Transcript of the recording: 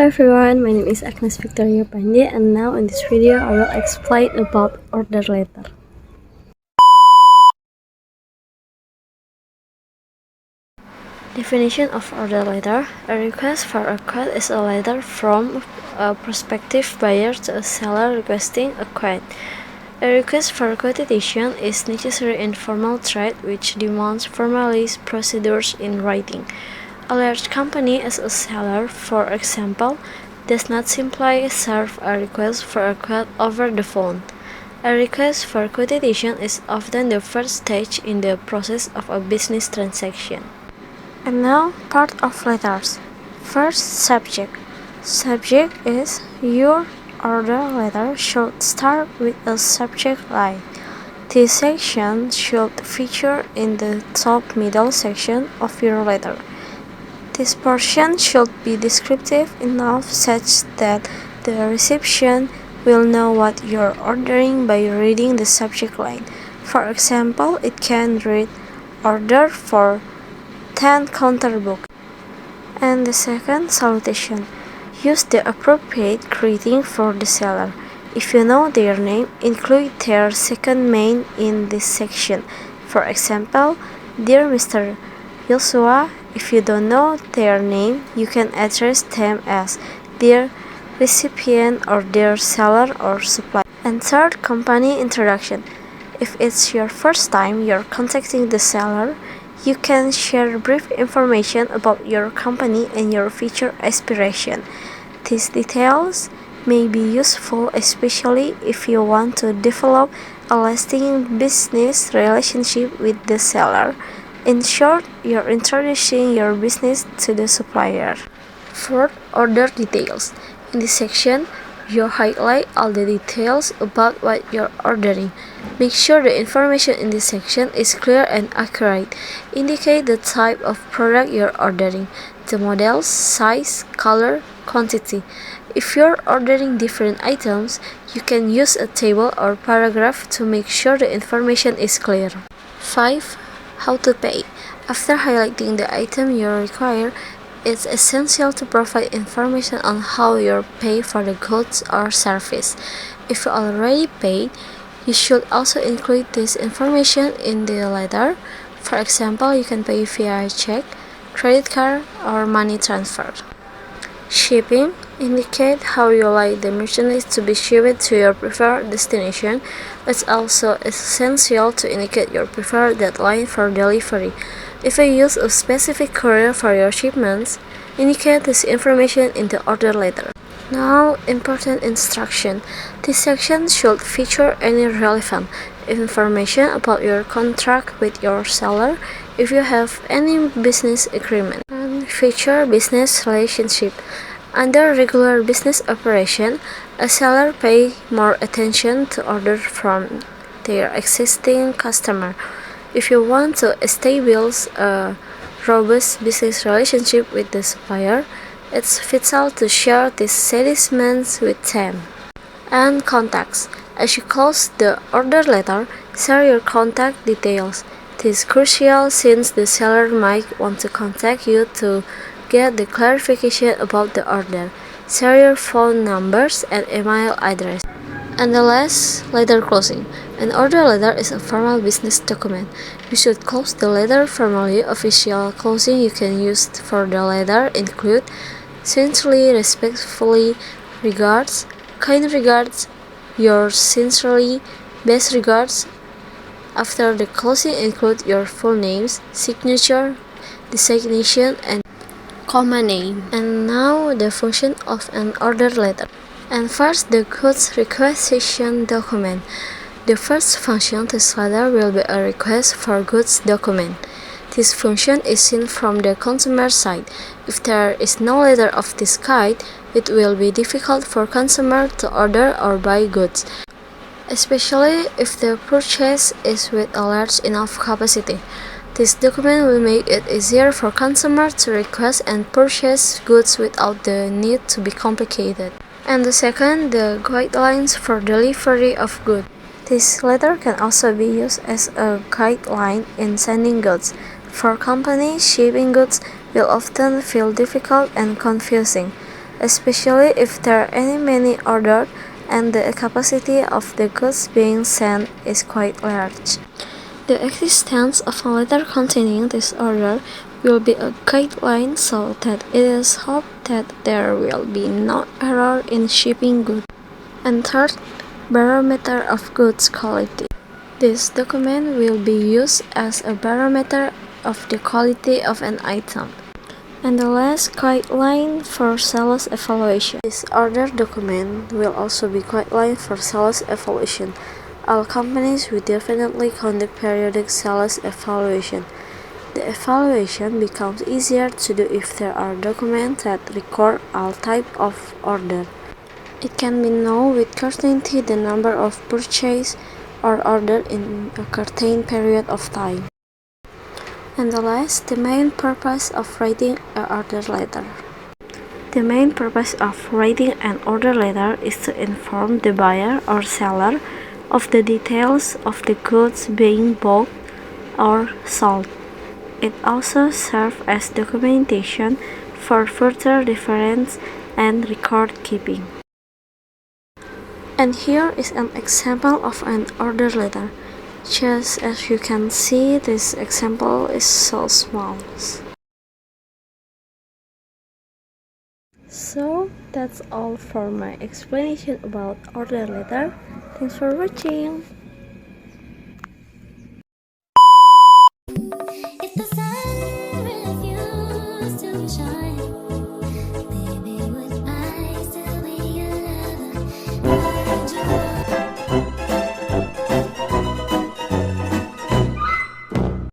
everyone, my name is Agnes Victoria Pandey, and now in this video I will explain about order letter. Definition of order letter. A request for a quote is a letter from a prospective buyer to a seller requesting a quote. A request for quotation is necessary in formal trade which demands formalized procedures in writing. A large company as a seller, for example, does not simply serve a request for a quote over the phone. A request for quotation is often the first stage in the process of a business transaction. And now, part of letters. First, subject. Subject is your order letter should start with a subject line. This section should feature in the top middle section of your letter. This portion should be descriptive enough such that the recipient will know what you're ordering by reading the subject line. For example, it can read order for 10 counter book. And the second, salutation. Use the appropriate greeting for the seller. If you know their name, include their second name in this section. For example, Dear Mr. Joshua. If you don't know their name, you can address them as Dear Recipient or Dear Seller or Supplier. And third, company introduction. If it's your first time you're contacting the seller, you can share brief information about your company and your future aspiration. These details may be useful especially if you want to develop a lasting business relationship with the seller. In short, you're introducing your business to the supplier. Fourth, order details. In this section, you highlight all the details about what you're ordering. Make sure the information in this section is clear and accurate. Indicate the type of product you're ordering, the model, size, color, quantity. If you're ordering different items, you can use a table or paragraph to make sure the information is clear. 5. How to pay. After highlighting the item you require, it's essential to provide information on how you pay for the goods or service. If you already paid, you should also include this information in the letter. For example, you can pay via check, credit card, or money transfer. Shipping. Indicate how you like the merchandise to be shipped to your preferred destination. It's also essential to indicate your preferred deadline for delivery. If you use a specific courier for your shipments, indicate this information in the order letter. Now, important instruction. This section should feature any relevant information about your contract with your seller if you have any business agreement. And feature business relationship. Under regular business operation, a seller pays more attention to orders from their existing customer. If you want to establish a robust business relationship with the supplier, it's vital to share these sentiments with them. And contacts. As you close the order letter, share your contact details. This is crucial since the seller might want to contact you to get the clarification about the order. Share your phone numbers and email address. And the last, letter closing. An order letter is a formal business document. You should close the letter formally. Official closing you can use for the letter include sincerely, respectfully, regards, kind regards, yours sincerely, best regards. After the closing include your full names, signature, designation, and common name. And now the function of an order letter. And first, the goods requisition document. The first function of this letter will be a request for goods document. This function is seen from the consumer side. If there is no letter of this kind, it will be difficult for consumer to order or buy goods, especially if the purchase is with a large enough capacity. This document will make it easier for consumers to request and purchase goods without the need to be complicated. And the second, the guidelines for delivery of goods. This letter can also be used as a guideline in sending goods. For companies, shipping goods will often feel difficult and confusing. especially if there are many ordered and the capacity of the goods being sent is quite large. The existence of a letter containing this order will be a guideline so that it is hoped that there will be no error in shipping goods. And third, barometer of goods quality. This document will be used as a barometer of the quality of an item. And the last, guideline for sales evaluation. This order document will also be guideline for sales evaluation. All companies will definitely conduct periodic sales evaluation. The evaluation becomes easier to do if there are documents that record all types of order. It can be known with certainty the number of purchase or order in a certain period of time. And the last, the main purpose of writing an order letter. The main purpose of writing an order letter is to inform the buyer or seller of the details of the goods being bought or sold. It also serves as documentation for further reference and record keeping. And here is an example of an order letter. Just as you can see, this example is so small. So that's all for my explanation about order letter. Thanks for watching.